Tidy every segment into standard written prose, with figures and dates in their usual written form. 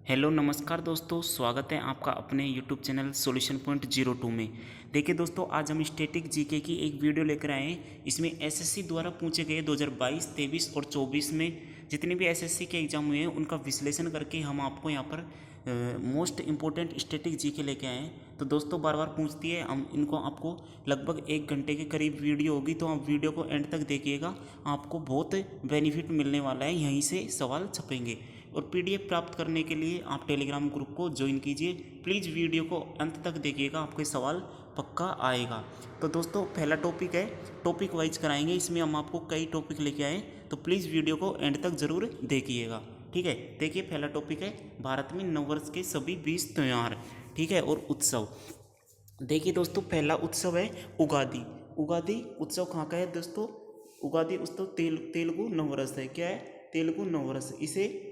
Hello नमस्कार दोस्तों, स्वागत है आपका अपने यूट्यूब चैनल सॉल्यूशन पॉइंट 02 में। देखिए दोस्तों, आज हम स्टैटिक जीके की एक वीडियो लेकर आए हैं। इसमें एसएससी द्वारा पूछे गए 2022, 23 और 24 में जितने भी एसएससी के एग्जाम हुए हैं उनका विश्लेषण करके हम आपको यहाँ पर मोस्ट इंपॉर्टेंट स्टैटिक जीके लेके आए हैं। तो दोस्तों बार बार पूछती है, हम इनको आपको लगभग 1 घंटे के करीब वीडियो होगी, तो आप वीडियो को एंड तक देखिएगा, आपको बहुत बेनिफिट मिलने वाला है। यहीं से सवाल छपेंगे और पीडीएफ प्राप्त करने के लिए आप टेलीग्राम ग्रुप को ज्वाइन कीजिए। प्लीज़ वीडियो को अंत तक देखिएगा, आपके सवाल पक्का आएगा। तो दोस्तों पहला टॉपिक है, टॉपिक वाइज कराएंगे, इसमें हम आपको कई टॉपिक लेके आए, तो प्लीज़ वीडियो को एंड तक ज़रूर देखिएगा। ठीक है, देखिए पहला टॉपिक है भारत में नववर्ष के सभी 20 त्यौहार, ठीक है, और उत्सव। देखिए दोस्तों, पहला उत्सव है उगादि। उगादि उत्सव कहाँ का है दोस्तों? उगादि उत्सव तेलुगु नववर्ष है। क्या है? तेलुगु नववर्ष। इसे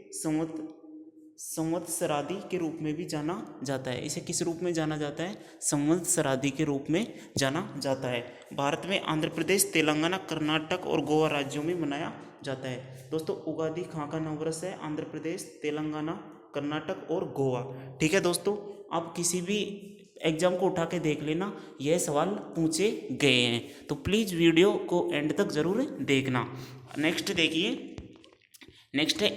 संवत्सरादि के रूप में भी जाना जाता है। इसे किस रूप में जाना जाता है? संवत्सरादि के रूप में जाना जाता है। भारत में आंध्र प्रदेश, तेलंगाना, कर्नाटक और गोवा राज्यों में मनाया जाता है। दोस्तों उगादि कहाँ का नववर्ष है? आंध्र प्रदेश, तेलंगाना, कर्नाटक और गोवा। ठीक है दोस्तों, आप किसी भी एग्जाम को उठा के देख लेना, यह सवाल पूछे गए हैं, तो प्लीज़ वीडियो को एंड तक ज़रूर देखना। नेक्स्ट देखिए, नेक्स्ट है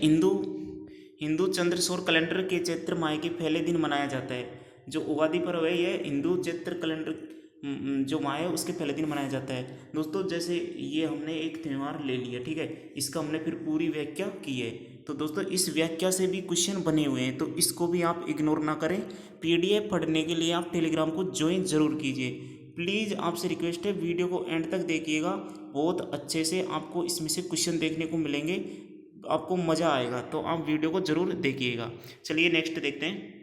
हिंदू चंद्र सौर कैलेंडर के चैत्र माह के पहले दिन मनाया जाता है। जो उगादि पर्व है यह हिंदू चैत्र कैलेंडर जो माह है उसके पहले दिन मनाया जाता है। दोस्तों जैसे ये हमने एक त्यौहार ले लिया, ठीक है, इसका हमने फिर पूरी व्याख्या की है। तो दोस्तों इस व्याख्या से भी क्वेश्चन बने हुए हैं, तो इसको भी आप इग्नोर ना करें। पीडीएफ पढ़ने के लिए आप टेलीग्राम को ज्वाइन जरूर कीजिए। प्लीज़ आपसे रिक्वेस्ट है, वीडियो को एंड तक देखिएगा, बहुत अच्छे से आपको इसमें से क्वेश्चन देखने को मिलेंगे, आपको मज़ा आएगा, तो आप वीडियो को ज़रूर देखिएगा। चलिए नेक्स्ट देखते हैं।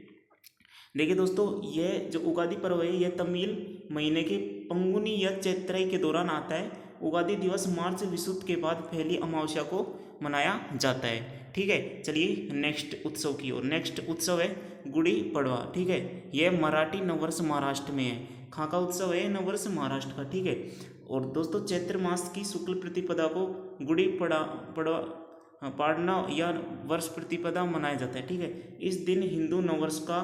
देखिए दोस्तों, यह जो उगादि पर्व है यह तमिल महीने के पंगुनी या चैत्राई के दौरान आता है। उगादि दिवस मार्च विशुद्ध के बाद पहली अमावस्या को मनाया जाता है। ठीक है, चलिए नेक्स्ट उत्सव की ओर। नेक्स्ट उत्सव है गुड़ी पड़वा। ठीक है, यह मराठी नववर्ष महाराष्ट्र में है। कहाँ का उत्सव है? नववर्ष महाराष्ट्र का। ठीक है, और दोस्तों चैत्र मास की शुक्ल प्रतिपदा को गुड़ी पड़वा पाड़ना या वर्ष प्रतिपदा मनाया जाता है। ठीक है, इस दिन हिंदू नववर्ष का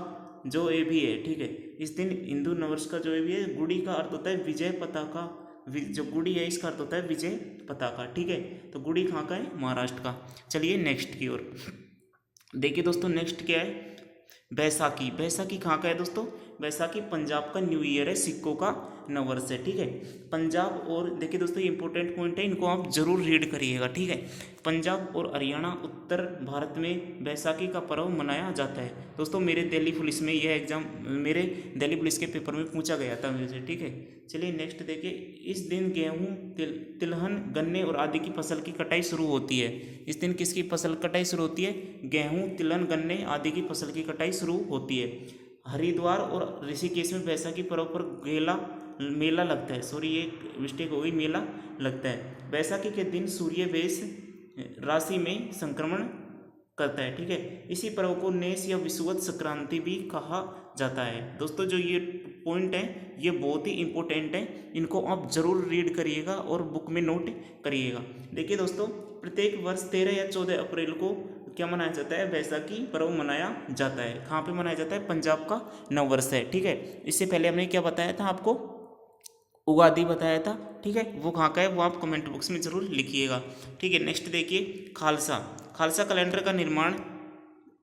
जो ये भी है, ठीक है, इस दिन हिंदू नववर्ष का जो ये भी है, गुड़ी का अर्थ होता है विजय पताका। जो गुड़ी है इसका अर्थ होता है विजय पताका। ठीक है, तो गुड़ी कहाँ का है? महाराष्ट्र का। चलिए नेक्स्ट की ओर देखिए दोस्तों, नेक्स्ट क्या है? बैसाखी। बैसाखी कहाँ का है दोस्तों? बैसाखी पंजाब का न्यू ईयर है, सिखों का नववर्ष है। ठीक है, पंजाब और देखिए दोस्तों ये इंपॉर्टेंट पॉइंट है, इनको आप जरूर रीड करिएगा। ठीक है, पंजाब और हरियाणा उत्तर भारत में बैसाखी का पर्व मनाया जाता है। दोस्तों मेरे दिल्ली पुलिस में यह एग्जाम, मेरे दिल्ली पुलिस के पेपर में पूछा गया था मेरे से। ठीक है, चलिए नेक्स्ट देखिए। इस दिन गेहूँ, तिलहन, गन्ने और आदि की फसल की कटाई शुरू होती है। इस दिन किसकी फसल कटाई शुरू होती है? गेहूँ, तिलहन, गन्ने आदि की फसल की कटाई शुरू होती है। हरिद्वार और ऋषिकेश में बैसाखी पर्व पर मेला लगता है। सॉरी, ये मिस्टेक हो गई, मेला लगता है। बैसाखी के दिन सूर्य वेश राशि में संक्रमण करता है। ठीक है, इसी पर्व को नेस या विषुवत संक्रांति भी कहा जाता है। दोस्तों जो ये पॉइंट है ये बहुत ही इंपॉर्टेंट है, इनको आप जरूर रीड करिएगा और बुक में नोट करिएगा। देखिए दोस्तों, प्रत्येक वर्ष 13 या 14 अप्रैल को क्या मनाया जाता है? बैसाखी पर्व मनाया जाता है। कहाँ पे मनाया जाता है? पंजाब का नववर्ष है। ठीक है, इससे पहले हमने क्या बताया था आपको? उगादि बताया था। ठीक है, वो कहाँ का है वो आप कमेंट बॉक्स में जरूर लिखिएगा। ठीक है, नेक्स्ट देखिए, खालसा। खालसा कैलेंडर का निर्माण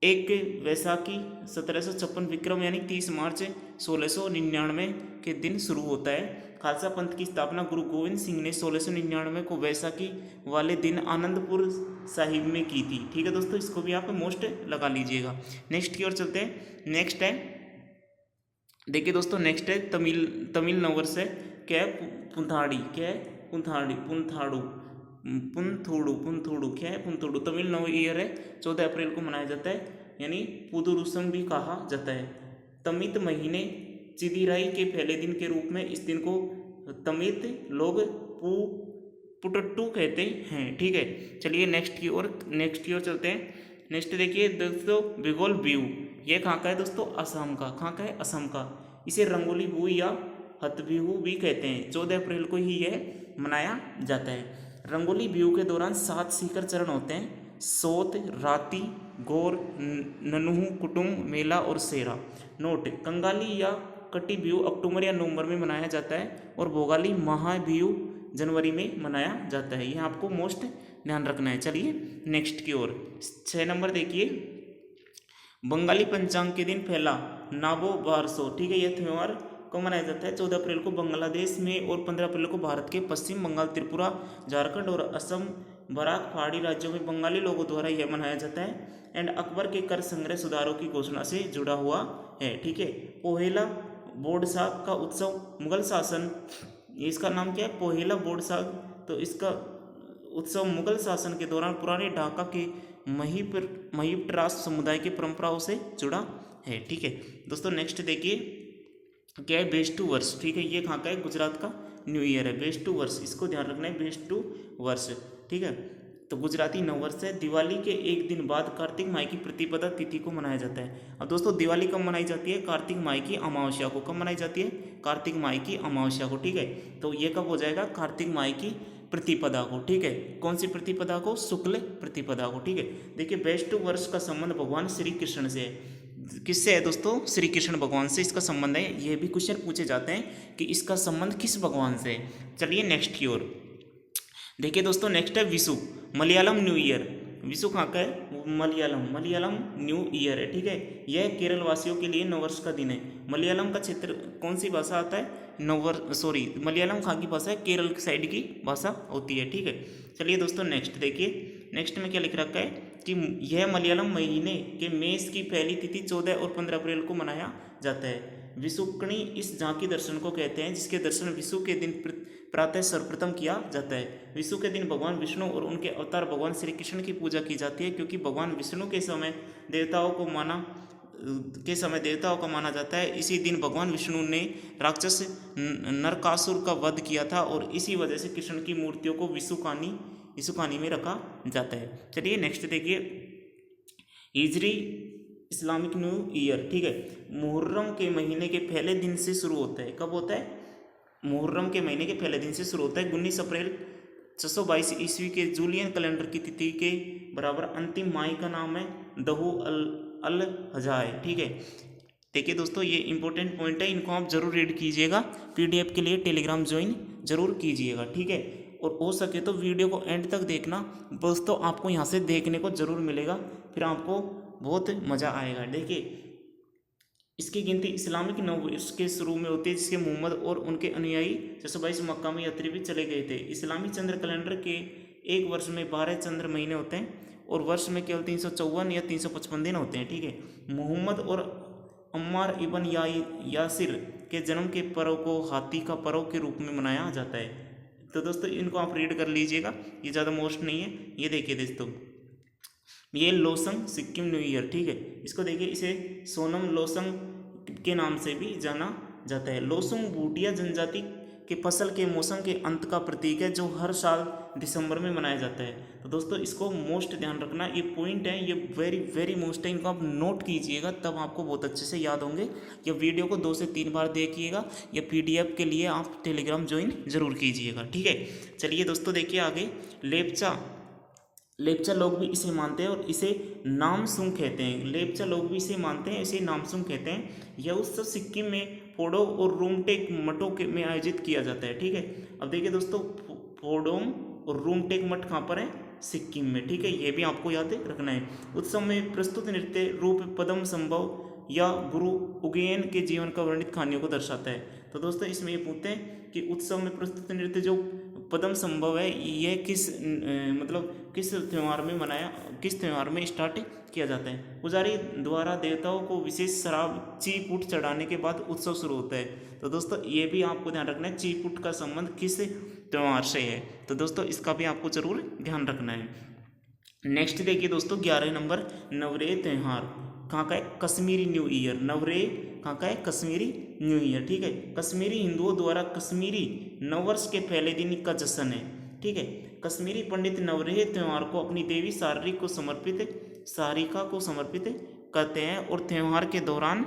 1 वैसाखी 1756 विक्रम यानी 30 मार्च 1699 के दिन शुरू होता है। खालसा पंथ की स्थापना गुरु गोविंद सिंह ने 1699 को वैसाखी वाले दिन आनंदपुर साहिब में की थी। ठीक है दोस्तों, इसको भी आप मोस्ट लगा लीजिएगा। नेक्स्ट की ओर चलते हैं। नेक्स्ट है, देखिए दोस्तों, नेक्स्ट है तमिल नववर्ष है। क्या है? पुंथाड़ी। क्या है? पुंथाड़ी, पुंथाड़ू, पुंथुड़ू। क्या है? पुंथुड़ू। तमिल नव ईयर है, 14 अप्रैल को मनाया जाता है, यानी पुदुरुसम भी कहा जाता है। तमित महीने चिदिराई के पहले दिन के रूप में इस दिन को तमित लोग पुटट्टू कहते हैं। ठीक है, चलिए नेक्स्ट की ओर चलते हैं। नेक्स्ट देखिए दोस्तों, बिगोल बीहू। ये कहाँ का है दोस्तों? असम का। कहाँ का है? असम का। इसे रंगोली बिहू या हथबिहू भी कहते हैं। 14 अप्रैल को ही यह मनाया जाता है। रंगोली बिहू के दौरान 7 शिखर चरण होते हैं: सोत, राती, गौर, नन्हू, कुटुम्ब, मेला और सेरा। नोट, कंगाली या कटी बिहू अक्टूबर या नवंबर में मनाया जाता है और भोगाली महाबिहू जनवरी में मनाया जाता है। यह आपको मोस्ट ध्यान रखना है। चलिए नेक्स्ट की ओर 6 नंबर देखिए, बंगाली पंचांग के दिन पहला नाबो बारसो, ठीक है। यह त्यौहार कब मनाया जाता है? 14 अप्रैल को बांग्लादेश में और 15 अप्रैल को भारत के पश्चिम बंगाल, त्रिपुरा, झारखंड और असम, बराक पहाड़ी राज्यों में बंगाली लोगों द्वारा यह मनाया जाता है एंड अकबर के कर संग्रह सुधारों की घोषणा से जुड़ा हुआ है, ठीक है। पोहेला बोडसाग का उत्सव मुगल शासन, इसका नाम क्या है? पोहेला बोडसाग। तो इसका उत्सव मुगल शासन के दौरान पुराने ढाका के महिप्टरास समुदाय की परंपराओं से जुड़ा है, ठीक है। दोस्तों नेक्स्ट देखिए क्या है? बेस्टू वर्ष, ठीक है। ये कहाँ का है? गुजरात का न्यू ईयर है बेस्टू वर्ष, इसको ध्यान रखना है, बेस्टू वर्ष, ठीक है। तो गुजराती नववर्ष है। दिवाली के एक दिन बाद कार्तिक माह की प्रतिपदा तिथि को मनाया जाता है। अब दोस्तों दिवाली कब मनाई जाती है? कार्तिक माह की अमावस्या को। कब मनाई जाती है? कार्तिक माह की अमावस्या को, ठीक है। तो ये कब हो जाएगा? कार्तिक माह की प्रतिपदा को, ठीक है। कौन सी प्रतिपदा को? शुक्ल प्रतिपदा को, ठीक है। देखिए बेस्टू वर्ष का संबंध भगवान श्री कृष्ण से है। किससे है दोस्तों? श्री कृष्ण भगवान से इसका संबंध है। ये भी क्वेश्चन पूछे जाते हैं कि इसका संबंध किस भगवान से है। चलिए नेक्स्ट की ओर देखिए दोस्तों, नेक्स्ट है विशु, मलयालम न्यू ईयर। विशु कहाँ का है? मलयालम न्यू ईयर है, ठीक है। यह केरल वासियों के लिए नववर्ष का दिन है। मलयालम का क्षेत्र कौन सी भाषा आता है? मलयालम कहाँ की भाषा है? केरल साइड की भाषा होती है, ठीक है। चलिए दोस्तों नेक्स्ट देखिए, नेक्स्ट में क्या लिख रखा है कि यह मलयालम महीने के मेष की पहली तिथि 14 और 15 अप्रैल को मनाया जाता है। विशुक्णी इस झांकी दर्शन को कहते हैं जिसके दर्शन विशु के दिन प्रातः सर्वप्रथम किया जाता है। विशु के दिन भगवान विष्णु और उनके अवतार भगवान श्री कृष्ण की पूजा की जाती है क्योंकि भगवान विष्णु के समय देवताओं का माना जाता है। इसी दिन भगवान विष्णु ने राक्षस नरकासुर का वध किया था और इसी वजह से कृष्ण की मूर्तियों को विशुकानी में रखा जाता है। चलिए नेक्स्ट देखिए, हिजरी इस्लामिक न्यू ईयर, ठीक है। मुहर्रम के महीने के पहले दिन से शुरू होता है। कब होता है? मुहर्रम के महीने के पहले दिन से शुरू होता है। 19 अप्रैल 622 ईस्वी के जूलियन कैलेंडर की तिथि के बराबर अंतिम माह का नाम है दहू अल हजा है, ठीक है। देखिए दोस्तों ये इंपॉर्टेंट पॉइंट है, इनको आप जरूर रीड कीजिएगा। पीडीएफ के लिए टेलीग्राम ज्वाइन जरूर कीजिएगा, ठीक है। और हो सके तो वीडियो को एंड तक देखना दोस्तों, आपको यहाँ से देखने को जरूर मिलेगा, फिर आपको बहुत मज़ा आएगा। देखिए इसकी गिनती इस्लामिक नववर्ष के शुरू में होती है जिसके मोहम्मद और उनके अनुयायी 622 मक्का में यात्री भी चले गए थे। इस्लामी चंद्र कैलेंडर के एक वर्ष में 12 चंद्र महीने होते हैं और वर्ष में केवल 354 या 355 दिन होते हैं, ठीक है। मोहम्मद और अम्मार इबन यासिर के जन्म के पर्व को हाथी का पर्व के रूप में मनाया जाता है। तो दोस्तों इनको आप रीड कर लीजिएगा, ये ज़्यादा मोस्ट नहीं है। ये देखिए दोस्तों, ये लोसंग सिक्किम न्यू ईयर, ठीक है। इसको देखिए, इसे सोनम लोसंग के नाम से भी जाना जाता है। लोसंग भूटिया जनजाति के फसल के मौसम के अंत का प्रतीक है जो हर साल दिसंबर में मनाया जाता है। तो दोस्तों इसको मोस्ट ध्यान रखना, ये पॉइंट है, ये वेरी वेरी मोस्ट है, इनको आप नोट कीजिएगा तब आपको बहुत अच्छे से याद होंगे। या वीडियो को 2 से 3 बार देखिएगा, या पीडीएफ के लिए आप टेलीग्राम ज्वाइन जरूर कीजिएगा, ठीक है। चलिए दोस्तों देखिए आगे, लेप्चा लोग भी इसे मानते हैं और इसे नामसूंग कहते हैं। लेप्चा लोग भी इसे मानते हैं, इसे नामसूंग कहते हैं। यह उत्सव सिक्किम में फोडो और रूमटेक मठों में आयोजित किया जाता है, ठीक है। अब देखिए दोस्तों, फोडोम और रूमटेक मठ कहाँ पर है? सिक्किम में, ठीक है। ये भी आपको याद रखना है। उत्सव में प्रस्तुत नृत्य रूप पद्म संभव या गुरु उगेन के जीवन का वर्णित कहानियों को दर्शाता है। तो दोस्तों इसमें ये पूछते हैं कि उत्सव में प्रस्तुत नृत्य जो पद्म संभव है, ये किस त्यौहार में स्टार्ट किया जाता है? पुजारी द्वारा देवताओं को विशेष शराब चीपुट चढ़ाने के बाद उत्सव शुरू होता है। तो दोस्तों ये भी आपको ध्यान रखना है, चीपुट का संबंध किस त्यौहार से है। तो दोस्तों इसका भी आपको जरूर ध्यान रखना है। नेक्स्ट देखिए दोस्तों, 11 नंबर, नवरेह त्यौहार कहाँ का है? Kashmiri new year. नवरेह कहाँ का है? कश्मीरी न्यू ईयर, ठीक है। कश्मीरी हिंदुओं द्वारा कश्मीरी नववर्ष के पहले दिन का जश्न है, ठीक है। कश्मीरी पंडित नवरेह त्यौहार को अपनी देवी सारिका को समर्पित करते हैं और त्यौहार के दौरान,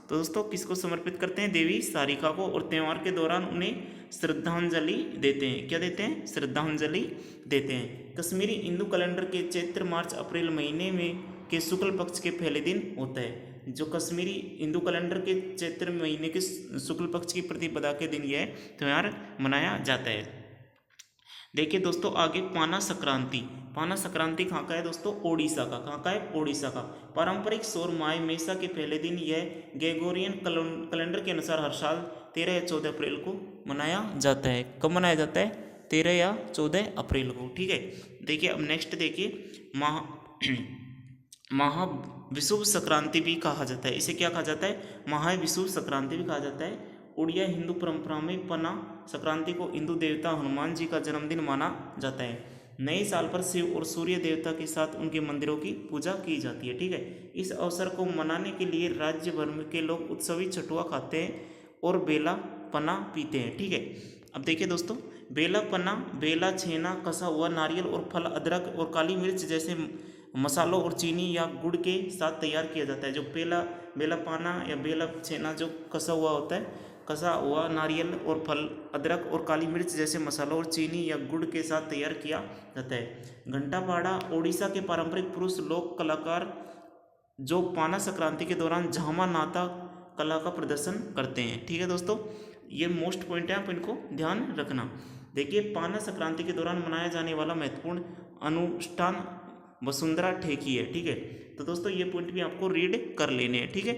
तो दोस्तों किसको समर्पित करते हैं? देवी सारिका को। और त्यौहार के दौरान उन्हें श्रद्धांजलि देते हैं। क्या देते हैं? श्रद्धांजलि देते हैं। कश्मीरी हिंदू कैलेंडर के चैत्र मार्च अप्रैल महीने में के शुक्ल पक्ष के पहले दिन होता है। जो कश्मीरी हिंदू कैलेंडर के चैत्र महीने के शुक्ल पक्ष की प्रतिपदा के दिन यह त्यौहार मनाया जाता है। देखिए दोस्तों आगे पाना संक्रांति। पाना संक्रांति कहाँ का है दोस्तों? ओडिशा का। कहाँ का है? ओडिशा का। पारंपरिक सौर माह मेषा के पहले दिन यह ग्रेगोरियन कैलेंडर के अनुसार हर साल 13 या 14 अप्रैल को मनाया जाता है। कब मनाया जाता है? 13 या 14 अप्रैल को। ठीक है। देखिए अब नेक्स्ट देखिए महाविषुव संक्रांति भी कहा जाता है। इसे क्या कहा जाता है? महाविषुव संक्रांति भी कहा जाता है। उड़िया हिंदू परंपरा में पना संक्रांति को हिंदू देवता हनुमान जी का जन्मदिन माना जाता है। नए साल पर शिव और सूर्य देवता के साथ उनके मंदिरों की पूजा की जाती है। ठीक है। इस अवसर को मनाने के लिए राज्य भर में के लोग उत्सवी छठुआ खाते हैं और बेला पना पीते हैं। ठीक है। अब देखिए दोस्तों बेला पना बेला छेना कसा हुआ नारियल और फल अदरक और काली मिर्च जैसे मसालों और चीनी या गुड़ के साथ तैयार किया जाता है। जो बेला पाना या बेला छेना जो कसा हुआ होता है, कसा हुआ नारियल और फल अदरक और काली मिर्च जैसे मसालों और चीनी या गुड़ के साथ तैयार किया जाता है। घंटापाड़ा ओडिशा के पारंपरिक पुरुष लोक कलाकार जो पाना संक्रांति के दौरान झामा नाता कला का प्रदर्शन करते हैं। ठीक है दोस्तों, ये मोस्ट पॉइंट है, आप इनको ध्यान रखना। देखिए पाना संक्रांति के दौरान मनाया जाने वाला महत्वपूर्ण अनुष्ठान वसुंधरा ठेकी है। ठीक है। तो दोस्तों ये पॉइंट भी आपको रीड कर लेने हैं। ठीक है।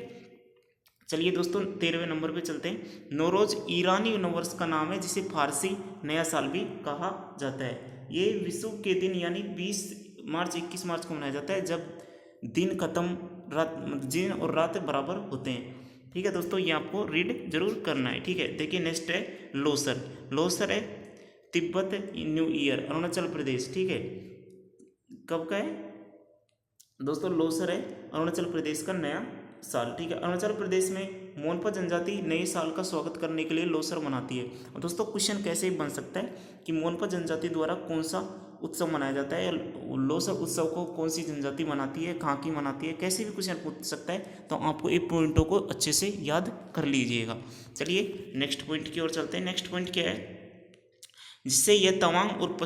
चलिए दोस्तों 13वें नंबर पे चलते हैं। नौरोज ईरानी नववर्ष का नाम है जिसे फारसी नया साल भी कहा जाता है। ये विषु के दिन यानी 20 मार्च 21 मार्च को मनाया जाता है जब दिन दिन और रात बराबर होते हैं। ठीक है दोस्तों, ये आपको रीड जरूर करना है। ठीक है। देखिए नेक्स्ट है लोसर। लोसर है तिब्बत न्यू ईयर अरुणाचल प्रदेश। ठीक है। कब का है दोस्तों? लोसर है अरुणाचल प्रदेश का नया साल। ठीक है। अरुणाचल प्रदेश में मोनपा जनजाति नए साल का स्वागत करने के लिए लोसर मनाती है। और दोस्तों क्वेश्चन कैसे बन सकता है कि मोनपा जनजाति द्वारा कौन सा उत्सव मनाया जाता है, लोसर उत्सव को कौन सी जनजाति मनाती है, कहाँ की मनाती है, कैसे भी क्वेश्चन पूछ सकता है। तो आपको एक पॉइंटों को अच्छे से याद कर लीजिएगा। चलिए नेक्स्ट पॉइंट की ओर चलते हैं। नेक्स्ट पॉइंट क्या है? जिससे यह तवांग और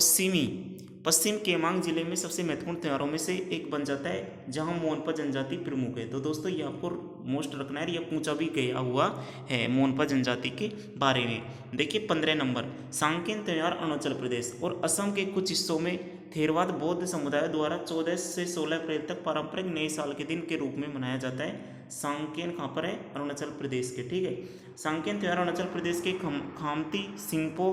पश्चिम केमांग जिले में सबसे महत्वपूर्ण त्योहारों में से एक बन जाता है जहां मोनपा जनजाति प्रमुख है। तो दोस्तों ये आपको मोस्ट रखना है, ये पूछा भी गया हुआ है मोनपा जनजाति के बारे में। देखिए 15 नंबर सांकेन त्योहार अरुणाचल प्रदेश और असम के कुछ हिस्सों में थेरवाद बौद्ध समुदाय द्वारा 14 से 16 अप्रैल तक पारंपरिक नए साल के दिन के रूप में मनाया जाता है। सांकेन कहाँ पर है? अरुणाचल प्रदेश के। ठीक है। सांकेन त्योहार अरुणाचल प्रदेश के खामती, सिंगपो,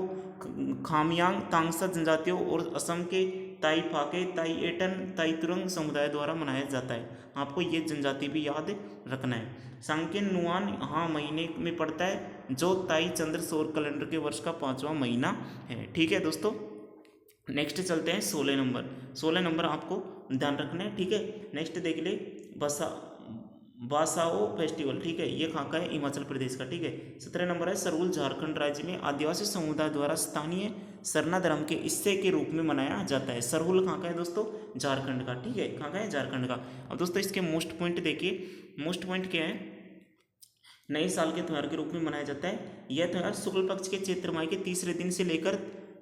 खामयांग, तांगसा जनजातियों और असम के ताई फाके, ताई एटन, ताई तुरंग समुदाय द्वारा मनाया जाता है। आपको ये जनजाति भी याद रखना है। सांकेन नुआन हाँ महीने में पड़ता है जो ताई चंद्र सौर कैलेंडर के वर्ष का 5वां महीना है। ठीक है दोस्तों, नेक्स्ट चलते हैं 16 नंबर। 16 नंबर आपको ध्यान रखना है। ठीक है। नेक्स्ट देख ले बासाओ फेस्टिवल। ठीक है। ये कहाँ का है? हिमाचल प्रदेश का। ठीक है। 17 नंबर है सरूल झारखंड राज्य में आदिवासी समुदाय द्वारा स्थानीय सरना धर्म के हिस्से के रूप में मनाया जाता है। सरूल कहाँ का है दोस्तों? झारखंड का। ठीक है। कहाँ का है? झारखंड का। अब दोस्तों इसके मोस्ट पॉइंट देखिए। मोस्ट पॉइंट क्या है? नए साल के त्यौहार के रूप में मनाया जाता है। यह त्यौहार शुक्ल पक्ष के चैत्र माह के तीसरे दिन से लेकर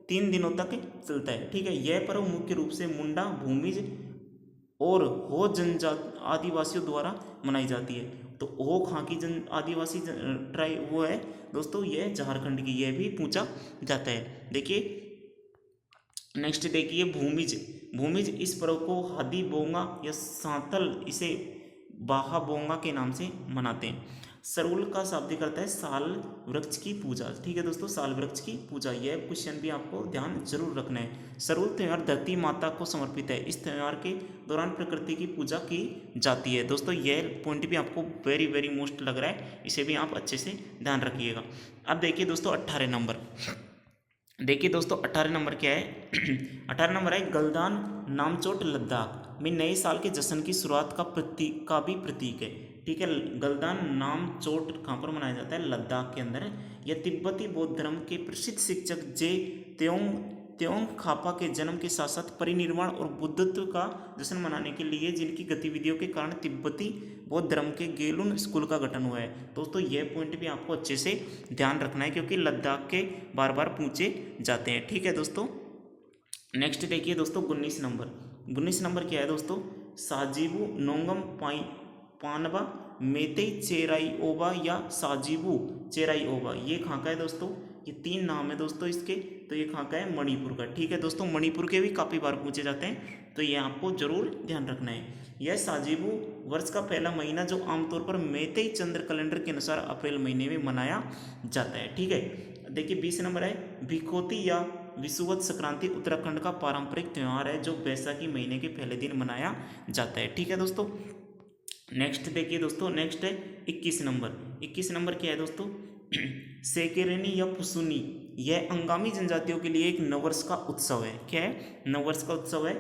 3 दिनों तक चलता है। ठीक है। यह पर्व मुख्य रूप से मुंडा, भूमिज और हो जनजाति आदिवासियों द्वारा मनाई जाती है। तो हो कहाँ की जन आदिवासी ट्राइब वो है दोस्तों? ये झारखंड की। यह भी पूछा जाता है। देखिए नेक्स्ट देखिए भूमिज इस पर्व को हादी बोंगा या सांतल इसे बाहा बोंगा के नाम से मनाते हैं। सरूल का शाब्दिक अर्थ है साल वृक्ष की पूजा। ठीक है दोस्तों, साल वृक्ष की पूजा। यह क्वेश्चन भी आपको ध्यान जरूर रखना है। सरूल त्यौहार धरती माता को समर्पित है। इस त्यौहार के दौरान प्रकृति की पूजा की जाती है। दोस्तों यह पॉइंट भी आपको वेरी वेरी मोस्ट लग रहा है, इसे भी आप अच्छे से ध्यान रखिएगा। अब देखिए दोस्तों 18 नंबर। देखिए दोस्तों 18 नंबर क्या है? 18 नंबर है गलदान नामचोट लद्दाख में नए साल के जश्न की शुरुआत का भी प्रतीक है। ठीक है। गलदान नामचोट कहाँ पर मनाया जाता है? लद्दाख के अंदर है। यह तिब्बती बौद्ध धर्म के प्रसिद्ध शिक्षक जे त्योंग खापा के जन्म के साथ साथ परिनिर्वाण और बुद्धत्व का जश्न मनाने के लिए जिनकी गतिविधियों के कारण तिब्बती बौद्ध धर्म के गेलुन स्कूल का गठन हुआ है। दोस्तों यह पॉइंट भी आपको अच्छे से ध्यान रखना है क्योंकि लद्दाख के बार बार पूछे जाते हैं। ठीक है दोस्तों, नेक्स्ट देखिए दोस्तों 19 नंबर। 19 नंबर क्या है दोस्तों? साजीबू नोंगम पानबा मेतेई चेराइओबा या साजीबू चेराइओबा, ये कहाँ का है दोस्तों? ये 3 नाम है दोस्तों इसके। तो ये कहाँ का है? मणिपुर का। ठीक है दोस्तों, मणिपुर के भी काफ़ी बार पूछे जाते हैं, तो ये आपको जरूर ध्यान रखना है। यह साजीबू वर्ष का पहला महीना जो आमतौर पर मेतेई चंद्र कैलेंडर के अनुसार अप्रैल महीने में मनाया जाता है। ठीक है, देखिए 20 नंबर है भिखोती या विषुवत संक्रांति उत्तराखंड का पारंपरिक त्यौहार है जो बैसाखी महीने के पहले दिन मनाया जाता है। ठीक है दोस्तों, नेक्स्ट देखिए दोस्तों, नेक्स्ट है 21 नंबर। 21 नंबर क्या है दोस्तों? सेकेरेनी या पुसुनी, यह अंगामी जनजातियों के लिए एक नववर्ष का उत्सव है। क्या है? नववर्ष का उत्सव है।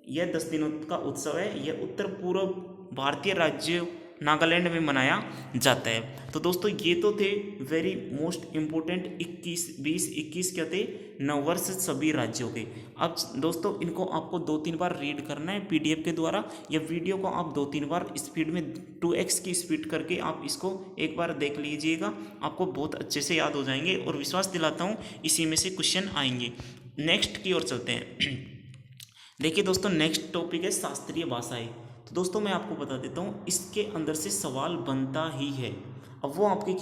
यह 10 दिनों का उत्सव है। यह उत्तर पूर्व भारतीय राज्य नागालैंड में मनाया जाता है। तो दोस्तों ये तो थे वेरी मोस्ट इम्पोर्टेंट 21, 20, 21 क्या थे? नववर्ष सभी राज्यों के। अब दोस्तों इनको आपको 2-3 बार रीड करना है पीडीएफ के द्वारा, या वीडियो को आप 2-3 बार स्पीड में 2x की स्पीड करके आप इसको एक बार देख लीजिएगा, आपको बहुत अच्छे से याद हो जाएंगे और विश्वास दिलाता हूँ इसी में से क्वेश्चन आएंगे। नेक्स्ट की ओर चलते हैं। देखिए दोस्तों, नेक्स्ट टॉपिक है शास्त्रीय भाषाएं। तो दोस्तों मैं आपको बता देता हूँ, इसके अंदर से सवाल बनता ही है। अब वो आपकी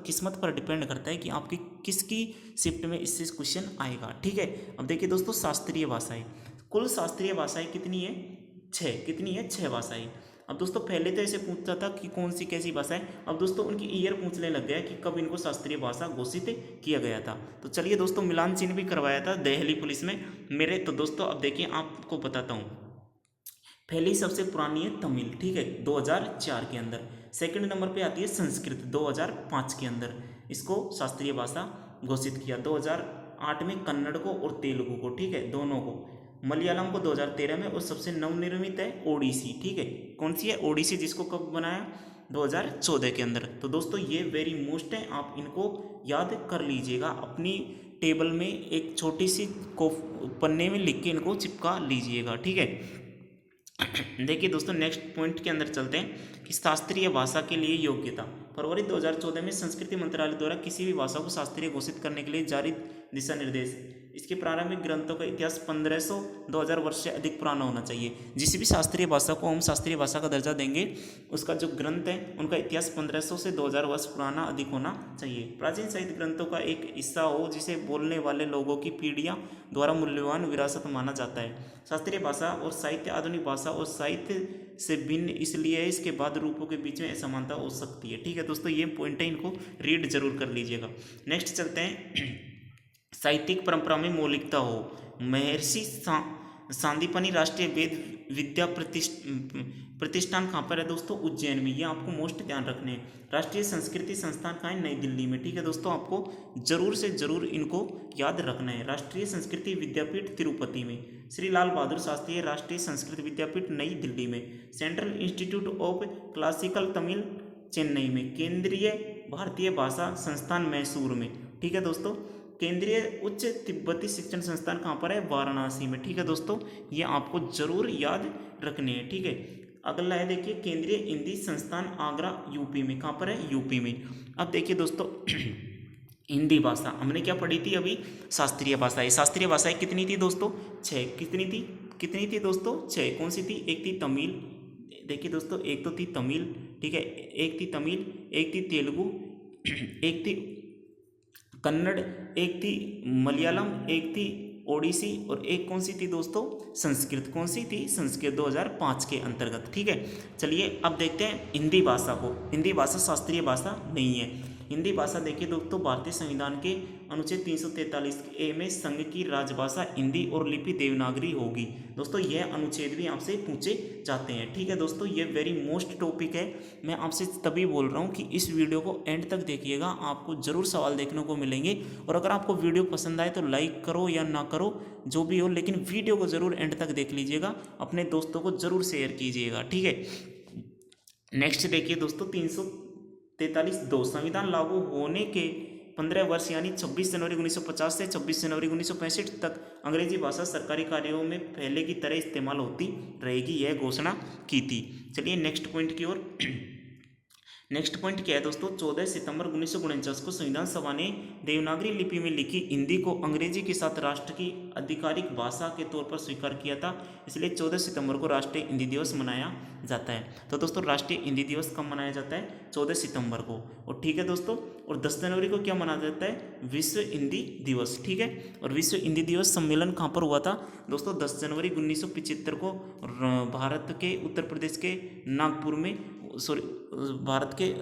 किस्मत पर डिपेंड करता है कि आपकी किसकी शिफ्ट में इससे क्वेश्चन आएगा। ठीक है, अब देखिए दोस्तों, शास्त्रीय भाषाएं, कुल शास्त्रीय भाषाएं कितनी है? 6। कितनी है? 6 भाषाएं। अब दोस्तों पहले तो ऐसे पूछता था कि कौन सी कैसी भाषा है, अब दोस्तों उनकी ईयर पूछने लग गया कि कब इनको शास्त्रीय भाषा घोषित किया गया था। तो चलिए दोस्तों, मिलान चिन्ह भी करवाया था दिल्ली पुलिस में मेरे। तो दोस्तों अब देखिए आपको बताता हूँ। पहली सबसे पुरानी है तमिल, ठीक है, 2004 के अंदर। सेकंड नंबर पे आती है संस्कृत, 2005 के अंदर इसको शास्त्रीय भाषा घोषित किया। 2008 में कन्नड़ को और तेलुगु को, ठीक है, दोनों को। मलयालम को 2013 में, और सबसे नवनिर्मित है ओडिसी। ठीक है, कौन सी है? ओडिसी, जिसको कब बनाया? 2014 के अंदर। तो दोस्तों ये वेरी मोस्ट है, आप इनको याद कर लीजिएगा, अपनी टेबल में एक छोटी सी पन्ने में लिख के इनको चिपका लीजिएगा। ठीक है, देखिए दोस्तों नेक्स्ट पॉइंट के अंदर चलते हैं कि शास्त्रीय भाषा के लिए योग्यता। फरवरी 2014 में संस्कृति मंत्रालय द्वारा किसी भी भाषा को शास्त्रीय घोषित करने के लिए जारी दिशा निर्देश। इसके प्रारंभिक ग्रंथों का इतिहास 1500-2000 वर्ष से अधिक पुराना होना चाहिए। जिस भी शास्त्रीय भाषा को हम शास्त्रीय भाषा का दर्जा देंगे, उसका जो ग्रंथ है उनका इतिहास 1500 से 2000 वर्ष पुराना अधिक होना चाहिए। प्राचीन साहित्य ग्रंथों का एक हिस्सा हो जिसे बोलने वाले लोगों की पीढ़ियां द्वारा मूल्यवान विरासत माना जाता है। शास्त्रीय भाषा और साहित्य आधुनिक भाषा और साहित्य से भिन्न इसलिए है, इसके बाद रूपों के बीच में असमानता हो सकती है। ठीक है दोस्तों, ये पॉइंट है, इनको रीड जरूर कर लीजिएगा। नेक्स्ट चलते हैं, साहित्यिक परंपरा में मौलिकता हो। महर्षि सांदीपनि राष्ट्रीय वेद विद्या प्रतिष्ठान कहाँ पर है दोस्तों? उज्जैन में। ये आपको मोस्ट ध्यान रखने हैं। राष्ट्रीय संस्कृति संस्थान कहाँ है? नई दिल्ली में। ठीक है दोस्तों, आपको जरूर से जरूर इनको याद रखना है। राष्ट्रीय संस्कृति विद्यापीठ तिरुपति में। श्री लाल बहादुर शास्त्री राष्ट्रीय संस्कृत विद्यापीठ नई दिल्ली में। Central institute of classical Tamil Chennai में। केंद्रीय भारतीय भाषा संस्थान मैसूर में। ठीक है दोस्तों, केंद्रीय उच्च तिब्बती शिक्षण संस्थान कहाँ पर है? वाराणसी में। ठीक है दोस्तों, ये आपको जरूर याद रखने हैं। ठीक है, अगला है देखिए केंद्रीय हिंदी संस्थान आगरा यूपी में। कहाँ पर है? यूपी में। अब देखिए दोस्तों हिंदी भाषा हमने क्या पढ़ी थी अभी? शास्त्रीय भाषाएं। शास्त्रीय भाषाएं कितनी थी दोस्तों? 6। कितनी थी दोस्तों? 6। कौन सी थी? एक थी तमिल, देखिए दोस्तों, एक तो थी तमिल, ठीक है, एक थी तमिल, एक थी तेलुगु, एक थी कन्नड़, एक थी मलयालम, एक थी ओडिसी, और एक कौन सी थी दोस्तों? संस्कृत। कौन सी थी? संस्कृत, 2005 के अंतर्गत। ठीक है, चलिए अब देखते हैं हिंदी भाषा को। हिंदी भाषा शास्त्रीय भाषा नहीं है। हिंदी भाषा देखिए दोस्तों, भारतीय संविधान के अनुच्छेद 343A में संघ की राजभाषा हिंदी और लिपि देवनागरी होगी। दोस्तों यह अनुच्छेद भी आपसे पूछे जाते हैं। ठीक है दोस्तों, ये वेरी मोस्ट टॉपिक है। मैं आपसे तभी बोल रहा हूँ कि इस वीडियो को एंड तक देखिएगा, आपको जरूर सवाल देखने को मिलेंगे। और अगर आपको वीडियो पसंद आए तो लाइक करो या ना करो, जो भी हो, लेकिन वीडियो को जरूर एंड तक देख लीजिएगा, अपने दोस्तों को जरूर शेयर कीजिएगा। ठीक है, नेक्स्ट देखिए दोस्तों 343(2) संविधान लागू होने के 15 वर्ष यानी 26 जनवरी 1950 से 26 जनवरी 1965 तक अंग्रेजी भाषा सरकारी कार्यों में पहले की तरह इस्तेमाल होती रहेगी, यह घोषणा की थी। चलिए नेक्स्ट पॉइंट की ओर। नेक्स्ट पॉइंट क्या है दोस्तों, 14 सितंबर 1949 को संविधान सभा ने देवनागरी लिपि में लिखी हिंदी को अंग्रेजी के साथ राष्ट्र की आधिकारिक भाषा के तौर पर स्वीकार किया था, इसलिए 14 सितंबर को राष्ट्रीय हिंदी दिवस मनाया जाता है। तो दोस्तों राष्ट्रीय हिंदी दिवस कब मनाया जाता है, 14 सितंबर को। और ठीक है दोस्तों, और 10 जनवरी को क्या मनाया जाता है, विश्व हिंदी दिवस। ठीक है, और विश्व हिंदी दिवस सम्मेलन कहाँ पर हुआ था दोस्तों, 10 जनवरी 1975 को भारत के उत्तर प्रदेश के नागपुर में भारत के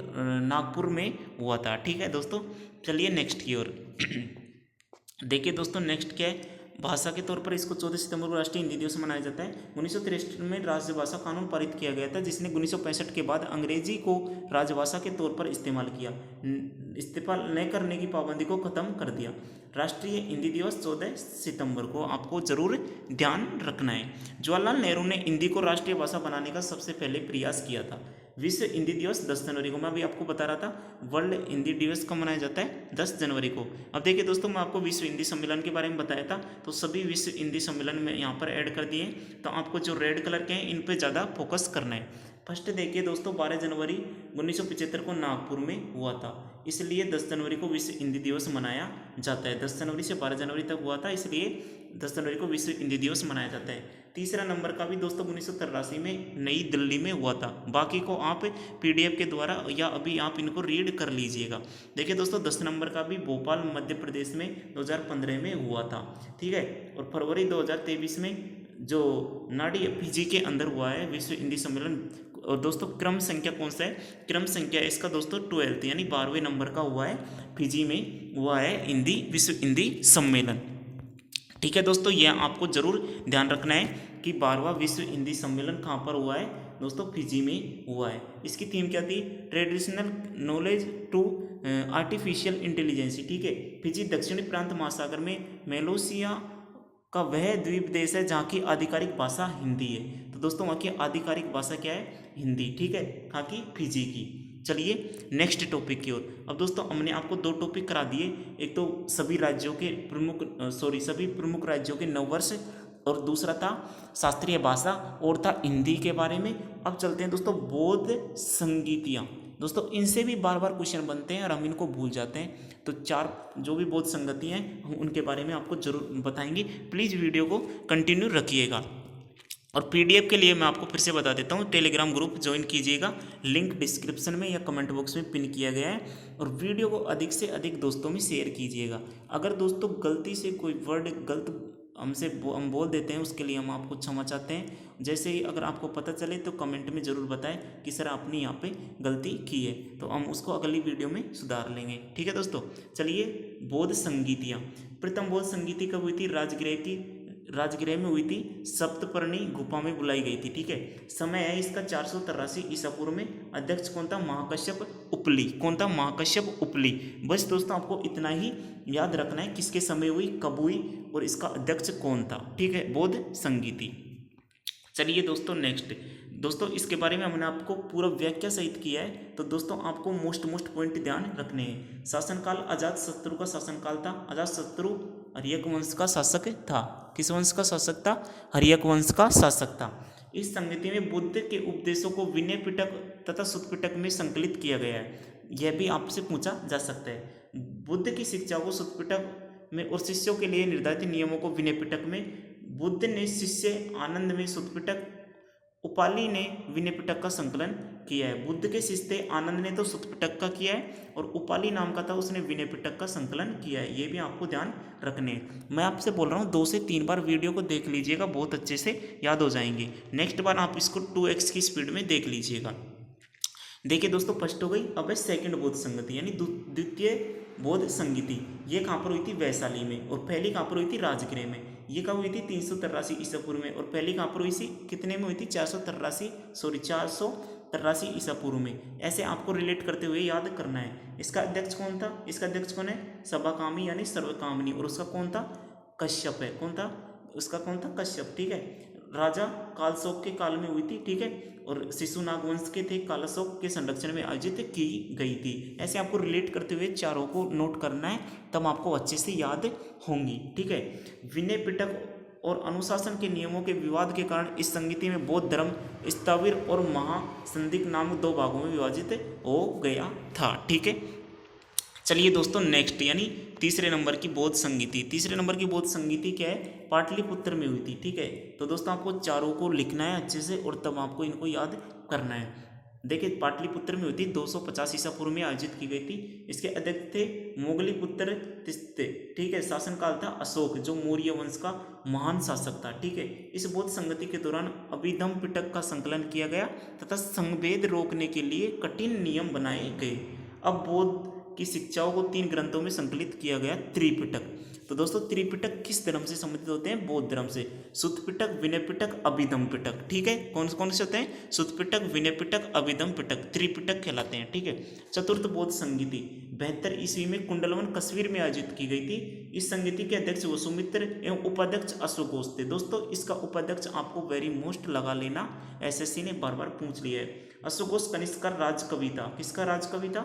नागपुर में हुआ था। ठीक है दोस्तों, चलिए नेक्स्ट की ओर देखिए दोस्तों, नेक्स्ट क्या है, भाषा के तौर पर इसको 14 सितंबर को राष्ट्रीय हिंदी दिवस मनाया जाता है। 1963 में राजभाषा कानून पारित किया गया था, जिसने 1965 के बाद अंग्रेजी को राजभाषा के तौर पर इस्तेमाल किया, इस्तेमाल न करने की पाबंदी को खत्म कर दिया। राष्ट्रीय हिंदी दिवस 14 सितंबर को आपको जरूर ध्यान रखना है। जवाहरलाल नेहरू ने हिंदी को राष्ट्रीय भाषा बनाने का सबसे पहले प्रयास किया था। विश्व हिंदी दिवस 10 जनवरी को, मैं अभी आपको बता रहा था वर्ल्ड हिंदी दिवस कब मनाया जाता है, 10 जनवरी को। अब देखिए दोस्तों, मैं आपको विश्व हिंदी सम्मेलन के बारे में बताया था, तो सभी विश्व हिंदी सम्मेलन में यहाँ पर ऐड कर दिए। तो आपको जो रेड कलर के हैं इन पे ज़्यादा फोकस करना है। फर्स्ट देखिए दोस्तों, 12 जनवरी 1975 को नागपुर में हुआ था, इसलिए 10 जनवरी को विश्व हिंदी दिवस मनाया जाता है। 10 जनवरी से 12 जनवरी तक हुआ था, इसलिए 10 जनवरी को विश्व हिंदी दिवस मनाया जाता है। तीसरा नंबर का भी दोस्तों 1983 में नई दिल्ली में हुआ था। बाकी को आप PDF के द्वारा या अभी आप इनको रीड कर लीजिएगा। देखिए दोस्तों, 10 नंबर का भी भोपाल मध्य प्रदेश में 2015 में हुआ था। ठीक है, और फरवरी 2023 में जो नाडी PG के अंदर हुआ है विश्व हिंदी सम्मेलन। और दोस्तों क्रम संख्या कौन सा है, क्रम संख्या इसका दोस्तों 12th यानी 12वें नंबर का हुआ है, PG में हुआ है हिंदी विश्व हिंदी सम्मेलन। ठीक है दोस्तों, यह आपको जरूर ध्यान रखना है कि 12वां विश्व हिंदी सम्मेलन कहाँ पर हुआ है दोस्तों, PG में हुआ है। इसकी थीम क्या थी, traditional knowledge to artificial intelligence. ठीक है, PG दक्षिणी प्रांत महासागर में मेलोसिया का वह द्वीप देश है जहाँ की आधिकारिक भाषा हिंदी है। तो दोस्तों वहाँ की आधिकारिक भाषा क्या है, हिंदी। ठीक है, कहाँ की, PG की। चलिए नेक्स्ट टॉपिक की ओर। अब दोस्तों हमने आपको 2 टॉपिक करा दिए, एक तो सभी राज्यों के सभी प्रमुख राज्यों के नववर्ष, और दूसरा था शास्त्रीय भाषा, और था हिंदी के बारे में। अब चलते हैं दोस्तों बौद्ध संगीतियाँ। दोस्तों इनसे भी बार बार क्वेश्चन बनते हैं और हम इनको भूल जाते हैं। तो 4 जो भी बौद्ध संगति हैं हम उनके बारे में आपको जरूर बताएंगे। प्लीज़ वीडियो को कंटिन्यू रखिएगा। और PDF के लिए मैं आपको फिर से बता देता हूँ, टेलीग्राम ग्रुप ज्वाइन कीजिएगा, लिंक डिस्क्रिप्शन में या कमेंट बॉक्स में पिन किया गया है। और वीडियो को अधिक से अधिक दोस्तों में शेयर कीजिएगा। अगर दोस्तों गलती से कोई वर्ड गलत हम बोल देते हैं, उसके लिए हम आपको क्षमा चाहते हैं। जैसे ही अगर आपको पता चले तो कमेंट में ज़रूर बताएं कि सर आपने यहाँ पे गलती की है, तो हम उसको अगली वीडियो में सुधार लेंगे। ठीक है दोस्तों, चलिए बौद्ध संगीतियाँ। प्रथम बौद्ध संगीति कब हुई थी, राजगृह में हुई थी, सप्तपर्णी गुफा में बुलाई गई थी। ठीक है, समय है इसका 483 ईसा पूर्व में। अध्यक्ष कौन था, महाकश्यप उपली। कौन था, महाकश्यप उपली। बस दोस्तों आपको इतना ही याद रखना है, किसके समय हुई, कब हुई और इसका अध्यक्ष कौन था। ठीक है, बौद्ध संगीति। चलिए दोस्तों नेक्स्ट, दोस्तों इसके बारे में हमने आपको पूरा व्याख्या सहित किया है। तो दोस्तों आपको मोस्ट पॉइंट ध्यान रखने हैं। शासनकाल, अजातशत्रु का शासनकाल था। अजातशत्रु हर्यक वंश का शासक था। किस वंश का शासक था, हर्यक वंश का शासक था। इस संगति में बुद्ध के उपदेशों को विनय पिटक तथा सुत्त पिटक में संकलित किया गया है। यह भी आपसे पूछा जा सकता है। बुद्ध की शिक्षा को सुत्त पिटक में और शिष्यों के लिए निर्धारित नियमों को विनय पिटक में, बुद्ध ने शिष्य आनंद में सुत्त पिटक, उपाली ने विनय पिटक का संकलन किया है। बुद्ध के शिष्य आनंद ने तो सुत्त पिटक का किया है और उपाली नाम का था उसने विनय पिटक का संकलन किया है। ये भी आपको ध्यान रखने हैं। मैं आपसे बोल रहा हूँ 2 से 3 बार वीडियो को देख लीजिएगा, बहुत अच्छे से याद हो जाएंगे। नेक्स्ट बार आप इसको 2x की स्पीड में देख लीजिएगा। देखिए दोस्तों फर्स्ट हो गई, अब है सेकंड बौद्ध संगति यानी द्वितीय बौद्ध संगति। ये कहाँ पर हुई थी, वैशाली में। और पहली कहाँ पर हुई थी, राजगृह में। ये कब हुई थी, 383 ईसा पूर्व में। और पहली कहाँ पर हुई थी, कितने में हुई थी, 483 ईसा पूर्व में। ऐसे आपको रिलेट करते हुए याद करना है। इसका अध्यक्ष कौन था, इसका अध्यक्ष कौन है, सभाकामी यानी सर्वकामनी। और उसका कौन था, कश्यप है। कौन था, उसका कौन था, कश्यप। ठीक है, राजा कालशोक के काल में हुई थी। ठीक है, और शिशु नागवंश के थे, कालशोक के संरक्षण में आयोजित की गई थी। ऐसे आपको रिलेट करते हुए चारों को नोट करना है, तब आपको अच्छे से याद होंगी। ठीक है, विनय पिटक और अनुशासन के नियमों के विवाद के कारण इस संगति में बौद्ध धर्म स्थाविर और महासंदिग्ध नामक दो भागों में विभाजित हो गया था। ठीक है, चलिए दोस्तों नेक्स्ट यानी तीसरे नंबर की बौद्ध संगीति। तीसरे नंबर की बौद्ध संगीति क्या है, पाटलिपुत्र में हुई थी। ठीक है, तो दोस्तों आपको चारों को लिखना है अच्छे से और तब आपको इनको याद करना है। देखिए पाटलिपुत्र में हुई थी 250 ईसा पूर्व में आयोजित की गई थी। इसके अध्यक्ष थे मोगलीपुत्र तिस्ते। ठीक है, शासनकाल था अशोक जो मौर्य वंश का महान शासक था। ठीक है, इस बौद्ध संगति के दौरान अभिधम्म पिटक का संकलन किया गया तथा संभेद रोकने के लिए कठिन नियम बनाए गए। अब बौद्ध की शिक्षाओं को 3 ग्रंथों में संकलित किया गया, त्रिपिटक। तो दोस्तों त्रिपिटक किस धर्म से संबंधित होते हैं, बौद्ध धर्म से। सुत्त पिटक, विनय पिटक, अभिधम्म पिटक। ठीक है, कौन कौन से होते हैं, सुत्त पिटक, विनय पिटक, अभिधम्म पिटक, त्रिपिटक कहलाते हैं। ठीक है, चतुर्थ बौद्ध संगीति 72 ईस्वी में कुंडलवन कश्मीर में आयोजित की गई थी। इस संगीति के अध्यक्ष वसुमित्र एवं उपाध्यक्ष अश्वघोष थे। दोस्तों इसका उपाध्यक्ष आपको वेरी मोस्ट लगा लेना, एसएससी ने बार बार पूछ लिया है। अश्वघोष कनिष्क का राजकवि था। किसका राजकवि था,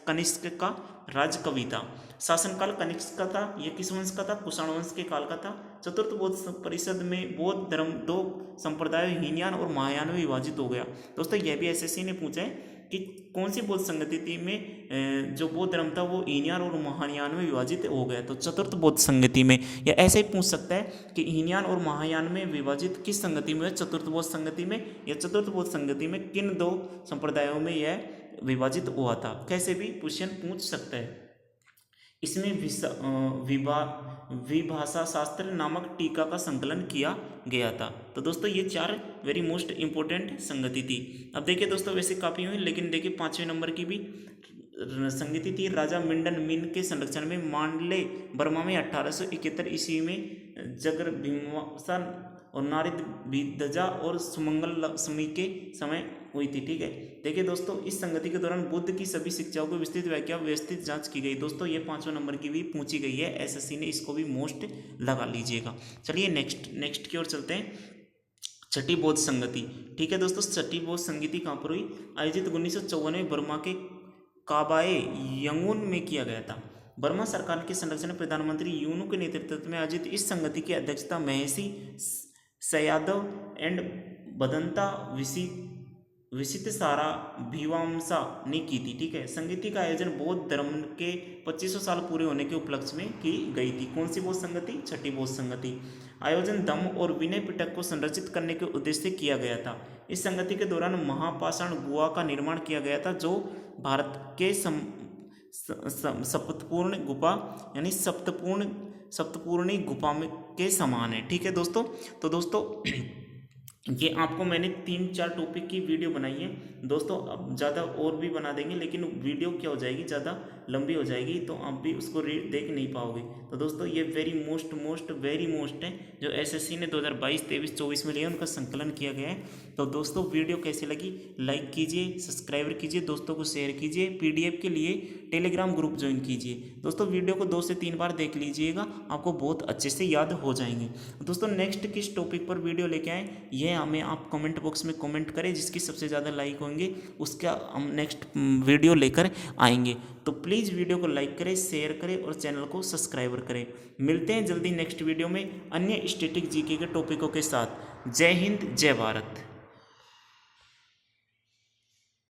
कनिष्क का राजकवि था। शासनकाल कनिष्क का था। यह किस वंश का था, कुषाण वंश के काल का था। चतुर्थ बौद्ध परिषद में बौद्ध धर्म 2 संप्रदायों हीनयान और महायान में विभाजित हो गया। दोस्तों यह भी एसएससी ने पूछा है कि कौन सी बौद्ध संगति में जो बौद्ध धर्म था वो हीनयान और महायान में विभाजित हो गया। तो चतुर्थ बौद्ध संगति में, या ऐसे ही पूछ सकता है कि हीनयान और महायान में विभाजित किस संगति में है, चतुर्थ बौद्ध संगति में। या चतुर्थ बौद्ध संगति में किन 2 संप्रदायों में यह विभाजित हुआ था, कैसे भी क्वेश्चन पूछ सकता है। इसमें विभाषा शास्त्र नामक टीका का संकलन किया गया था। तो दोस्तों ये 4 वेरी मोस्ट इंपॉर्टेंट संगति थी। अब देखिए दोस्तों वैसे काफ़ी हुई, लेकिन देखिए 5वें नंबर की भी संगति थी। राजा मिंडन मिन के संरक्षण में मांडले बर्मा में 1871 ईस्वी में जगर भीमसा और नारद विदजा और सुमंगल लक्ष्मी के समय हुई थी। ठीक है, देखिए दोस्तों इस संगति के दौरान बुद्ध की सभी शिक्षाओं को विस्तृत व्याख्या व्यवस्थित जांच की गई। दोस्तों ये 5वें नंबर की भी पूछी गई है, एसएससी ने इसको भी मोस्ट लगा लीजिएगा। चलिए नेक्स्ट की ओर चलते हैं। छठी बौद्ध संगति। ठीक है दोस्तों, छठी बौद्ध संगति कहाँ पर हुई, आयोजित 1954 में बर्मा के काबाए यंगून में किया गया था। बर्मा सरकार के संरक्षण प्रधानमंत्री यूनू के नेतृत्व में आयोजित इस संगति की अध्यक्षता महर्षि सयादव एंड बदंता विशित सारा भीवामसा ने की थी। ठीक है, संगति का आयोजन बौद्ध धर्म के 2500 साल पूरे होने के उपलक्ष्य में की गई थी। कौन सी बौद्ध संगति, छठी बौद्ध संगति। आयोजन धम्म और विनय पिटक को संरक्षित करने के उद्देश्य से किया गया था। इस संगति के दौरान महापाषाण गुहा का निर्माण किया गया था जो भारत के सप्तपूर्ण गुफा यानी सप्तपूर्णी गुफा में के समान है। ठीक है दोस्तों, तो दोस्तों ये आपको मैंने 3-4 टॉपिक की वीडियो बनाई है दोस्तों। अब ज़्यादा और भी बना देंगे, लेकिन वीडियो क्या हो जाएगी, ज़्यादा लंबी हो जाएगी, तो आप भी उसको देख नहीं पाओगे। तो दोस्तों ये वेरी मोस्ट है जो एसएससी ने 2022, 23, 24 में लिया, उनका संकलन किया गया है। तो दोस्तों वीडियो कैसी लगी, लाइक कीजिए, सब्सक्राइब कीजिए, दोस्तों को शेयर कीजिए। पीडीएफ के लिए टेलीग्राम ग्रुप ज्वाइन कीजिए। दोस्तों वीडियो को 2 से 3 बार देख लीजिएगा, आपको बहुत अच्छे से याद हो जाएंगे। दोस्तों नेक्स्ट किस टॉपिक पर वीडियो लेके आए ये हमें आप कमेंट बॉक्स में कमेंट करें, जिसकी सबसे ज़्यादा लाइक होंगे उसका हम नेक्स्ट वीडियो लेकर आएंगे। तो प्लीज़ वीडियो को लाइक करें, शेयर करें और चैनल को सब्सक्राइब करें। मिलते हैं जल्दी नेक्स्ट वीडियो में अन्य स्टैटिक जीके के टॉपिकों के साथ। जय हिंद, जय भारत।